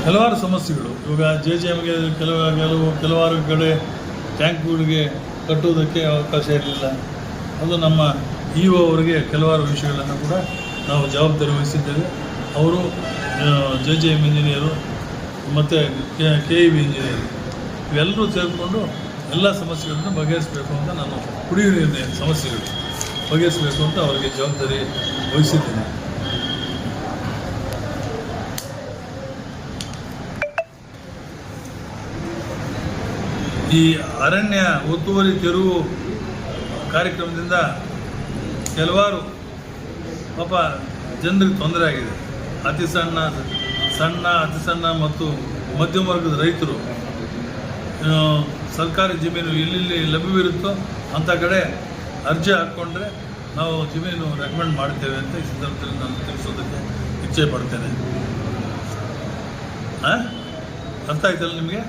ಹಲವಾರು ಸಮಸ್ಯೆಗಳು. ಇವಾಗ JJMಗೆ ಕೆಲವಾರು ಕಡೆ ಟ್ಯಾಂಕ್ಗಳಿಗೆ ಕಟ್ಟುವುದಕ್ಕೆ ಅವಕಾಶ ಇರಲಿಲ್ಲ. ಅದು ನಮ್ಮ EO ಅವರಿಗೆ ಕೆಲವಾರು ವಿಷಯಗಳನ್ನು ಕೂಡ ನಾವು ಜವಾಬ್ದಾರಿ ವಹಿಸಿದ್ದೇವೆ. ಅವರು JJM ಇಂಜಿನಿಯರು ಮತ್ತು KEB ಇಂಜಿನಿಯರು ಇವೆಲ್ಲರೂ ಸೇರಿಕೊಂಡು ಎಲ್ಲ ಸಮಸ್ಯೆಗಳನ್ನು ಬಗೆಹರಿಸಬೇಕು ಅಂತ ನಾನು ಕುಡಿಯುವ ನೀರಿನ ಸಮಸ್ಯೆಗಳು ಬಗೆಹರಿಸಬೇಕು ಅಂತ ಅವರಿಗೆ ಜವಾಬ್ದಾರಿ ವಹಿಸಿದ್ದೇನೆ. ಈ ಅರಣ್ಯ ಒತ್ತುವರಿ ತೆರವು ಕಾರ್ಯಕ್ರಮದಿಂದ ಕೆಲವಾರು ಪಾಪ ಜನರಿಗೆ ತೊಂದರೆ ಆಗಿದೆ. ಅತಿ ಸಣ್ಣ ಮತ್ತು ಮಧ್ಯಮ ವರ್ಗದ ರೈತರು ಸರ್ಕಾರಿ ಜಮೀನು ಎಲ್ಲೆಲ್ಲಿ ಲಭ್ಯವಿರುತ್ತೋ ಅಂಥ ಕಡೆ ಅರ್ಜಿ ಹಾಕ್ಕೊಂಡ್ರೆ ನಾವು ಜಮೀನು ರೆಕಮೆಂಡ್ ಮಾಡ್ತೇವೆ ಅಂತ ಈ ಸಂದರ್ಭದಲ್ಲಿ ನಾನು ತಿಳಿಸೋದಕ್ಕೆ ಇಚ್ಛೆ ಪಡ್ತೇನೆ. ಅರ್ಥ ಆಯ್ತಲ್ಲ ನಿಮಗೆ?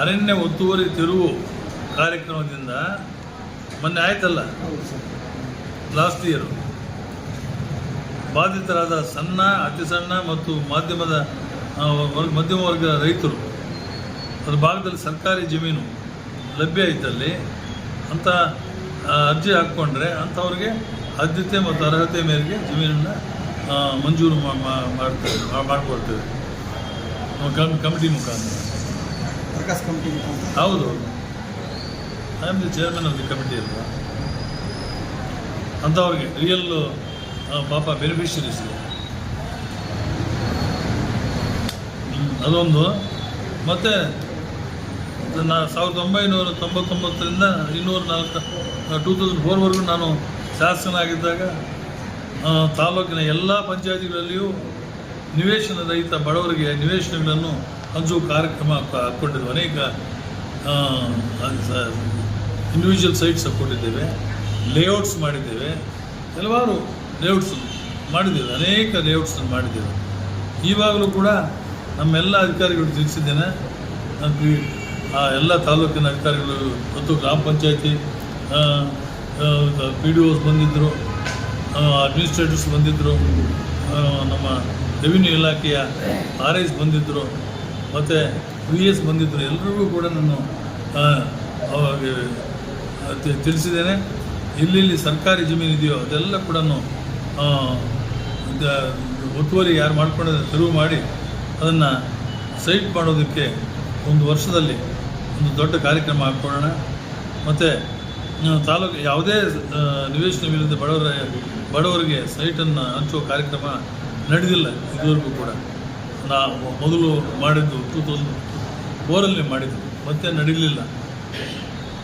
ಅರಣ್ಯ ಒತ್ತುವರಿ ತೆರವು ಕಾರ್ಯಕ್ರಮದಿಂದ ಮೊನ್ನೆ ಆಯ್ತಲ್ಲ, ಲಾಸ್ಟ್ ಇಯರು ಬಾಧಿತರಾದ ಅತಿ ಸಣ್ಣ ಮತ್ತು ಮಧ್ಯಮ ವರ್ಗದ ರೈತರು ಅದ್ರ ಭಾಗದಲ್ಲಿ ಸರ್ಕಾರಿ ಜಮೀನು ಲಭ್ಯ ಇದ್ದಲ್ಲಿ ಅಂತ ಅರ್ಜಿ ಹಾಕ್ಕೊಂಡ್ರೆ ಅಂಥವ್ರಿಗೆ ಆದ್ಯತೆ ಮತ್ತು ಅರ್ಹತೆ ಮೇರೆಗೆ ಜಮೀನನ್ನು ಮಂಜೂರು ಮಾಡಿಕೊಡ್ತೇವೆ ಕಮಿಟಿ ಮುಖಾಂತರ. ಹೌದು, I am the chairman of the committee ಅಲ್ವಾ. ಅಂಥವ್ರಿಗೆ ರಿಯಲ್ ಪಾಪ ಬೆನಿಫಿಷರೀಸ್ಗೆ ಅದೊಂದು. ಮತ್ತು 1999ರಿಂದ 2004ವರೆಗೂ ನಾನು ಶಾಸಕನಾಗಿದ್ದಾಗ ತಾಲೂಕಿನ ಎಲ್ಲ ಪಂಚಾಯತಿಗಳಲ್ಲಿಯೂ ನಿವೇಶನ ರಹಿತ ಬಡವರಿಗೆ ನಿವೇಶನಗಳನ್ನು ಹಂಚುವ ಕಾರ್ಯಕ್ರಮ ಹಾಕ್ಕೊಂಡಿದ್ದೇವೆ. ಅನೇಕ ಇಂಡಿವಿಜುವಲ್ ಸೈಟ್ಸ್ ಹಾಕ್ಕೊಂಡಿದ್ದೇವೆ, ಲೇಔಟ್ಸ್ ಮಾಡಿದ್ದೇವೆ, ಕೆಲವಾರು ಲೇಔಟ್ಸ್ ಮಾಡಿದ್ದೇವೆ, ಅನೇಕ ಲೇಔಟ್ಸನ್ನು ಮಾಡಿದ್ದೇವೆ. ಈವಾಗಲೂ ಕೂಡ ನಮ್ಮೆಲ್ಲ ಅಧಿಕಾರಿಗಳು ತಿಳಿಸಿದ್ದೇನೆ. ಎಲ್ಲ ತಾಲೂಕಿನ ಅಧಿಕಾರಿಗಳು ಮತ್ತು ಗ್ರಾಮ ಪಂಚಾಯತಿ PDOs ಬಂದಿದ್ದರು, ಅಡ್ಮಿನಿಸ್ಟ್ರೇಟರ್ಸ್ ಬಂದಿದ್ದರು, ನಮ್ಮ ರೆವಿನ್ಯೂ ಇಲಾಖೆಯ RIs ಬಂದಿದ್ದರು, ಮತ್ತು VS ಬಂದಿದ್ದರು. ಎಲ್ಲರಿಗೂ ಕೂಡ ನಾನು ತಿಳಿಸಿದ್ದೇನೆ. ಎಲ್ಲೆಲ್ಲಿ ಸರ್ಕಾರಿ ಜಮೀನು ಇದೆಯೋ ಅದೆಲ್ಲ ಕೂಡ ಒತ್ತುವರಿ ಯಾರು ಮಾಡ್ಕೊಂಡಿದ್ದಾರೆ ತೆರವು ಮಾಡಿ ಅದನ್ನು ಸೈಟ್ ಮಾಡೋದಕ್ಕೆ ಒಂದು ವರ್ಷದಲ್ಲಿ ಒಂದು ದೊಡ್ಡ ಕಾರ್ಯಕ್ರಮ ಹಾಕ್ಕೊಳ್ಳೋಣ. ಮತ್ತು ತಾಲೂಕು ಯಾವುದೇ ನಿವೇಶನವಿಲ್ಲದ ಬಡವರಿಗೆ ಸೈಟನ್ನು ಹಂಚುವ ಕಾರ್ಯಕ್ರಮ ನಡೆದಿಲ್ಲ ಇದುವರೆಗೂ ಕೂಡ. ಮೊದಲು ಮಾಡಿದ್ದು 2004ರಲ್ಲಿ ಮಾಡಿದ್ದು, ಮತ್ತೆ ನಡೀಲಿಲ್ಲ.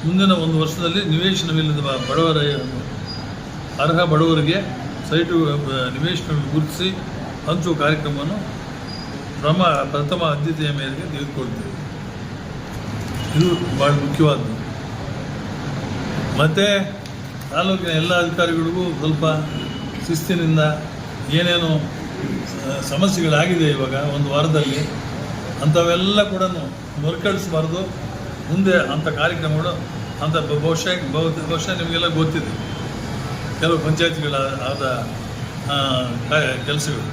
ಮುಂದಿನ ಒಂದು ವರ್ಷದಲ್ಲಿ ನಿವೇಶನವಿಲ್ಲದ ಅರ್ಹ ಬಡವರಿಗೆ ಸೈಟು ನಿವೇಶನ ಗುರುತಿಸಿ ಹಂಚುವ ಕಾರ್ಯಕ್ರಮವನ್ನು ಪ್ರಥಮ ಆದ್ಯತೆಯ ಮೇರೆಗೆ ತೆಗೆದುಕೊಳ್ತೇವೆ. ಇದು ಭಾಳ ಮುಖ್ಯವಾದ್ದು. ಮತ್ತು ತಾಲೂಕಿನ ಎಲ್ಲ ಅಧಿಕಾರಿಗಳಿಗೂ ಸ್ವಲ್ಪ ಶಿಸ್ತಿನಿಂದ ಏನೇನು ಸಮಸ್ಯೆಗಳಾಗಿದೆ ಇವಾಗ ಒಂದು ವಾರದಲ್ಲಿ ಅಂಥವೆಲ್ಲ ಕೂಡ ಮರುಕಳಿಸಬಾರ್ದು. ಮುಂದೆ ಅಂಥ ಕಾರ್ಯಕ್ರಮಗಳು ಬಹುಶಃ ನಿಮಗೆಲ್ಲ ಗೊತ್ತಿದೆ. ಕೆಲವು ಪಂಚಾಯತಿಗಳ ಆದ ಕೆಲಸಗಳು,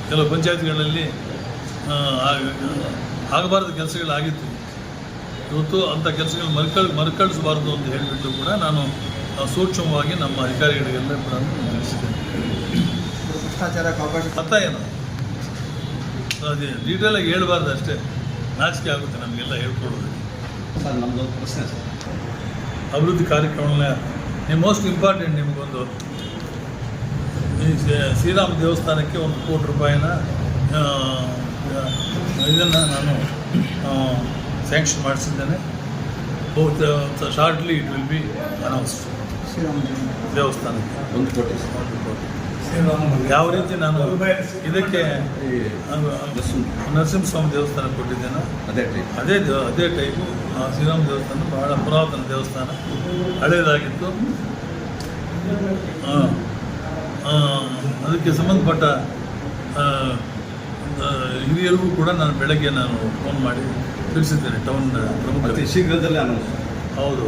ಕೆಲವು ಪಂಚಾಯತಿಗಳಲ್ಲಿ ಆಗಬಾರ್ದ ಕೆಲಸಗಳಾಗಿತ್ತು. ಇವತ್ತು ಅಂಥ ಕೆಲಸಗಳು ಮರುಕಳಿಸಬಾರ್ದು ಅಂತ ಹೇಳಿಬಿಟ್ಟು ಕೂಡ ನಾನು ಸೂಕ್ಷ್ಮವಾಗಿ ನಮ್ಮ ಅಧಿಕಾರಿಗಳಿಗೆಲ್ಲ ಕೂಡ ತಿಳಿಸಿದ್ದೇನೆ. ಅರ್ಥ ಏನು ಅದೇ ಡೀಟೇಲಾಗಿ ಹೇಳ್ಬಾರ್ದು, ಅಷ್ಟೇ ನಾಚಿಕೆ ಆಗುತ್ತೆ ನಮಗೆಲ್ಲ ಹೇಳ್ಕೊಡೋದು. ಸರ್, ನಮ್ಮದೊಂದು ಪ್ರಶ್ನೆ ಸರ್. ಅಭಿವೃದ್ಧಿ ಕಾರ್ಯಕ್ರಮಗಳ ಮೋಸ್ಟ್ ಇಂಪಾರ್ಟೆಂಟ್ ನಿಮಗೊಂದು ಈ ಶ್ರೀರಾಮ ದೇವಸ್ಥಾನಕ್ಕೆ 1 ಕೋಟಿ ರೂಪಾಯಿನ ಇದನ್ನು ನಾನು ಸ್ಯಾಂಕ್ಷನ್ ಮಾಡಿಸಿದ್ದೇನೆ. Shortly it will be announced. ದೇವಸ್ಥಾನಕ್ಕೆ 1 ಕೋಟಿ. ಯಾವ ರೀತಿ ನಾನು ಇದಕ್ಕೆ ನರಸಿಂಹಸ್ವಾಮಿ ದೇವಸ್ಥಾನ ಕೊಟ್ಟಿದ್ದೇನೆ, ಅದೇ ಟೈಪು ಶ್ರೀರಾಮ ದೇವಸ್ಥಾನ ಬಹಳ ಪುರಾತನ ದೇವಸ್ಥಾನ, ಹಳೆಯದಾಗಿತ್ತು. ಅದಕ್ಕೆ ಸಂಬಂಧಪಟ್ಟ ಹಿರಿಯರಿಗೂ ಕೂಡ ನಾನು ಬೆಳಗ್ಗೆ ಫೋನ್ ಮಾಡಿ ತಿಳಿಸಿದ್ದೇನೆ. ಟೌನ್ ಪ್ರಮುಖ ಶೀಘ್ರದಲ್ಲೇ ಅನೌನ್ಸ್. ಹೌದು.